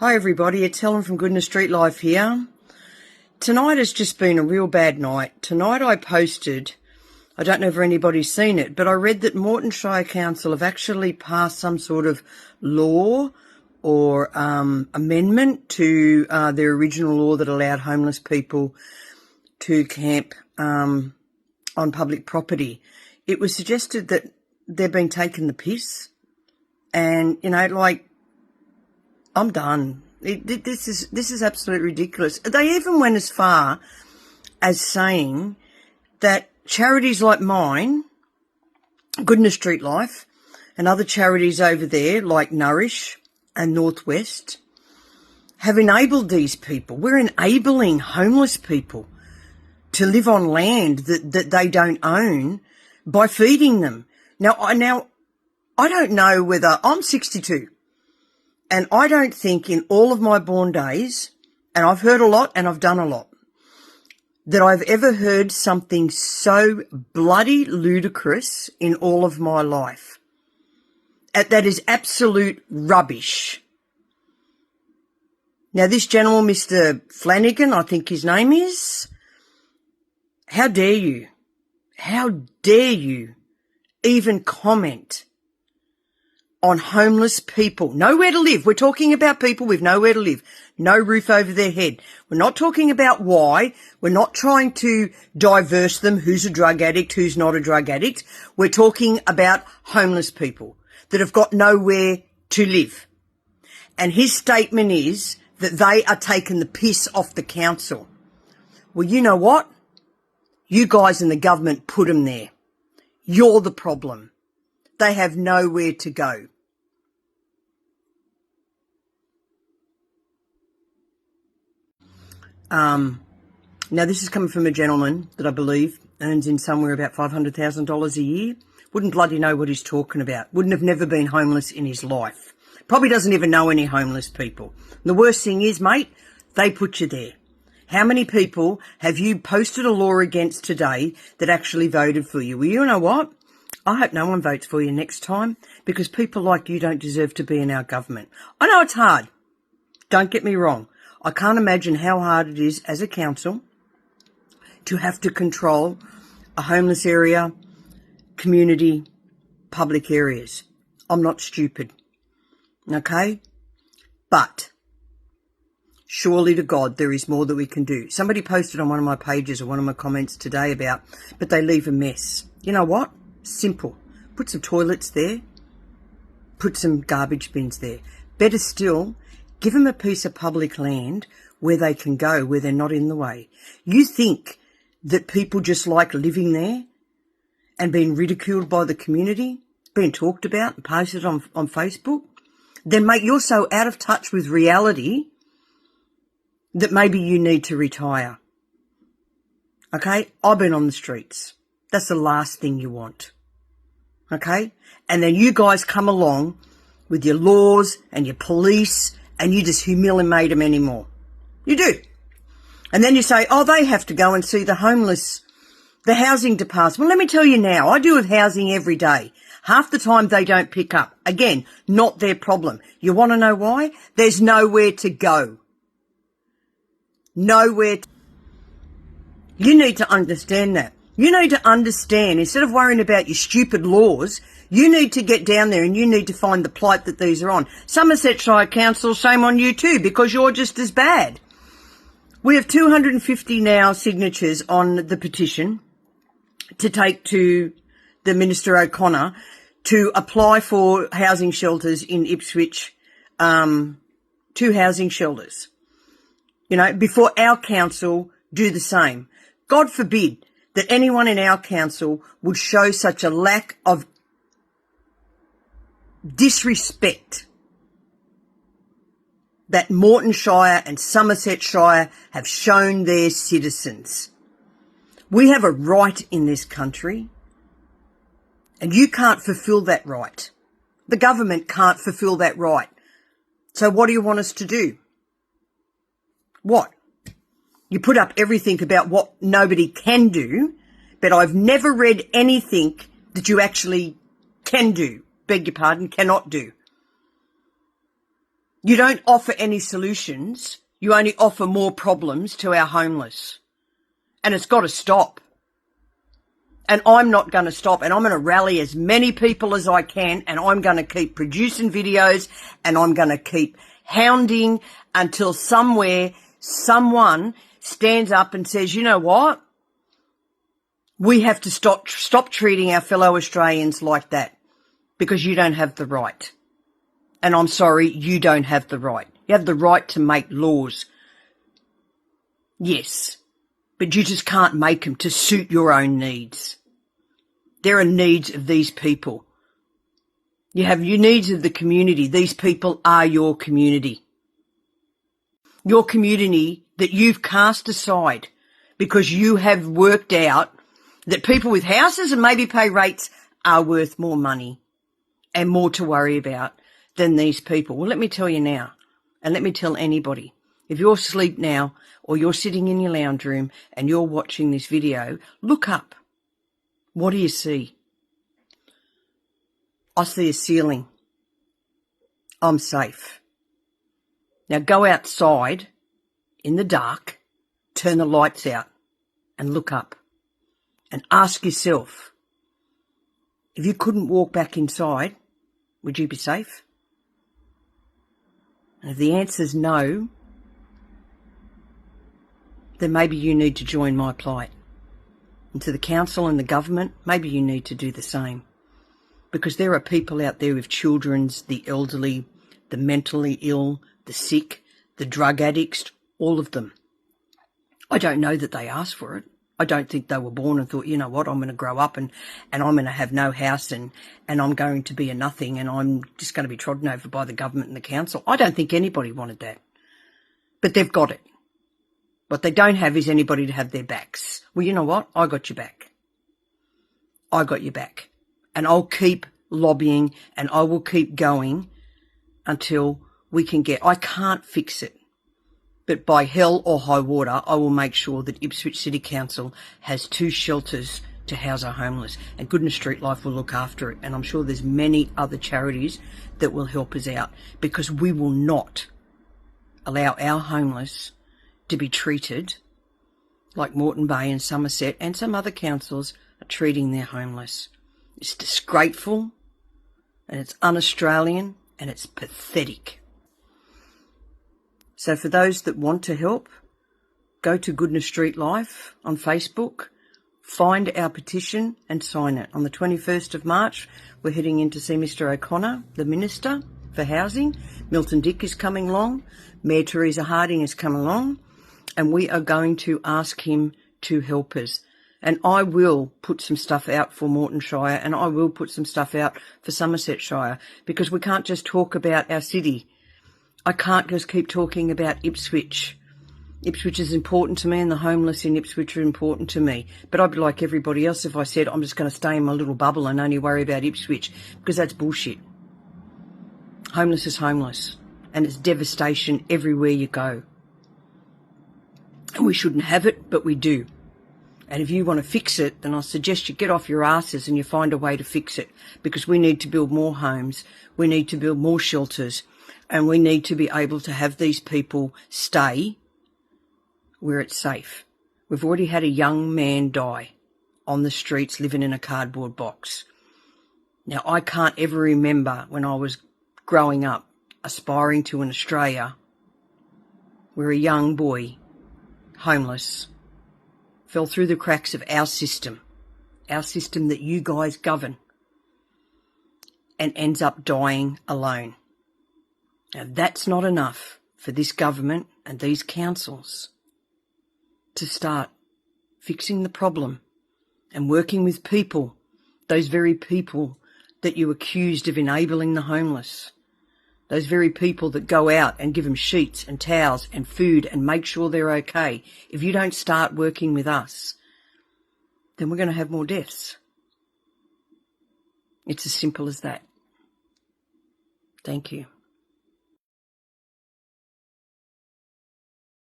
Hi everybody, it's Helen from Goodness Street Life here. Tonight has just been a real bad night. Tonight I posted, I don't know if anybody's seen it, but I read that Moreton Shire Council have actually passed some sort of law or amendment to their original law that allowed homeless people to camp on public property. It was suggested that they've been taking the piss and, I'm done. This is absolutely ridiculous. They even went as far as saying that charities like mine, Goodness Street Life, and other charities over there like Nourish and Northwest have enabled these people. We're enabling homeless people to live on land that they don't own by feeding them. Now I don't know whether I'm 62. And I don't think in all of my born days, and I've heard a lot and I've done a lot, that I've ever heard something so bloody ludicrous in all of my life. That is absolute rubbish. Now this gentleman, Mr. Flanagan, I think his name is, how dare you even comment on homeless people, nowhere to live. We're talking about people with nowhere to live, no roof over their head. We're not talking about why. We're not trying to diverse them, who's a drug addict, who's not a drug addict. We're talking about homeless people that have got nowhere to live. And his statement is that they are taking the piss off the council. Well, you know what? You guys in the government put them there. You're the problem. They have nowhere to go. Now this is coming from a gentleman that I believe earns in somewhere about $500,000 a year. Wouldn't bloody know what he's talking about. Wouldn't have never been homeless in his life. Probably doesn't even know any homeless people. And the worst thing is, mate, they put you there. How many people have you posted a law against today that actually voted for you? Well, you know what? I hope no one votes for you next time, because people like you don't deserve to be in our government. I know it's hard. Don't get me wrong. I can't imagine how hard it is as a council to have to control a homeless area, community, public areas. I'm not stupid. Okay? But surely to God, there is more that we can do. Somebody posted on one of my pages or one of my comments today about, but they leave a mess. You know what? Simple. Put some toilets there. Put some garbage bins there. Better still, give them a piece of public land where they can go, where they're not in the way. You think that people just like living there and being ridiculed by the community, being talked about and posted on Facebook? Then, mate, you're so out of touch with reality that maybe you need to retire. Okay? I've been on the streets. That's the last thing you want. Okay? And then you guys come along with your laws and your police and you just humiliate them anymore. You do. And then you say, oh, they have to go and see the homeless, the housing department. Well, let me tell you now, I deal with housing every day. Half the time they don't pick up. Again, not their problem. You want to know why? There's nowhere to go. Nowhere. You need to understand that. You need to understand, instead of worrying about your stupid laws, you need to get down there and you need to find the plight that these are on. Somerset Shire Council, shame on you too, because you're just as bad. We have 250 now signatures on the petition to take to the Minister O'Connor to apply for housing shelters in Ipswich, 2 housing shelters. Before our council do the same. God forbid that anyone in our council would show such a lack of disrespect that Moreton Shire and Somerset Shire have shown their citizens. We have a right in this country, and you can't fulfil that right. The government can't fulfil that right. So what do you want us to do? What? You put up everything about what nobody can do, but I've never read anything that you actually can do. Beg your pardon, cannot do. You don't offer any solutions. You only offer more problems to our homeless. And it's got to stop. And I'm not going to stop, and I'm going to rally as many people as I can, and I'm going to keep producing videos, and I'm going to keep hounding until somewhere someone stands up and says, you know what? We have to stop treating our fellow Australians like that, because you don't have the right. And I'm sorry, you don't have the right. You have the right to make laws. Yes, but you just can't make them to suit your own needs. There are needs of these people. You have your needs of the community. These people are your community. Your community that you've cast aside because you have worked out that people with houses and maybe pay rates are worth more money and more to worry about than these people. Well, let me tell you now, and let me tell anybody, if you're asleep now or you're sitting in your lounge room and you're watching this video, look up. What do you see? I see a ceiling. I'm safe. Now go outside in the dark, turn the lights out and look up and ask yourself, if you couldn't walk back inside, would you be safe? And if the answer's no, then maybe you need to join my plight. And to the council and the government, maybe you need to do the same. Because there are people out there with children, the elderly, the mentally ill, the sick, the drug addicts, all of them. I don't know that they asked for it. I don't think they were born and thought, you know what, I'm going to grow up and I'm going to have no house and I'm going to be a nothing and I'm just going to be trodden over by the government and the council. I don't think anybody wanted that. But they've got it. What they don't have is anybody to have their backs. Well, you know what? I got your back. I got your back. And I'll keep lobbying and I will keep going until we can get... I can't fix it. But by hell or high water, I will make sure that Ipswich City Council has 2 shelters to house our homeless. And Goodness Street Life will look after it. And I'm sure there's many other charities that will help us out. Because we will not allow our homeless to be treated like Moreton Bay and Somerset and some other councils are treating their homeless. It's disgraceful and it's un-Australian and it's pathetic. So for those that want to help, go to Goodness Street Life on Facebook, find our petition and sign it. On the 21st of March, we're heading in to see Mr O'Connor, the Minister for Housing. Milton Dick is coming along. Mayor Teresa Harding is coming along. And we are going to ask him to help us. And I will put some stuff out for Moreton Shire and I will put some stuff out for Somerset Shire because we can't just talk about our city. I can't just keep talking about Ipswich. Ipswich is important to me and the homeless in Ipswich are important to me. But I'd be like everybody else if I said I'm just going to stay in my little bubble and only worry about Ipswich because that's bullshit. Homeless is homeless and it's devastation everywhere you go. And we shouldn't have it, but we do. And if you want to fix it, then I suggest you get off your asses and you find a way to fix it because we need to build more homes. We need to build more shelters and we need to be able to have these people stay where it's safe. We've already had a young man die on the streets living in a cardboard box. Now, I can't ever remember when I was growing up aspiring to an Australia where a young boy, homeless, fell through the cracks of our system that you guys govern, and ends up dying alone. Now, that's not enough for this government and these councils to start fixing the problem and working with people, those very people that you accused of enabling the homeless. Those very people that go out and give them sheets and towels and food and make sure they're okay. If you don't start working with us, then we're going to have more deaths. It's as simple as that. Thank you.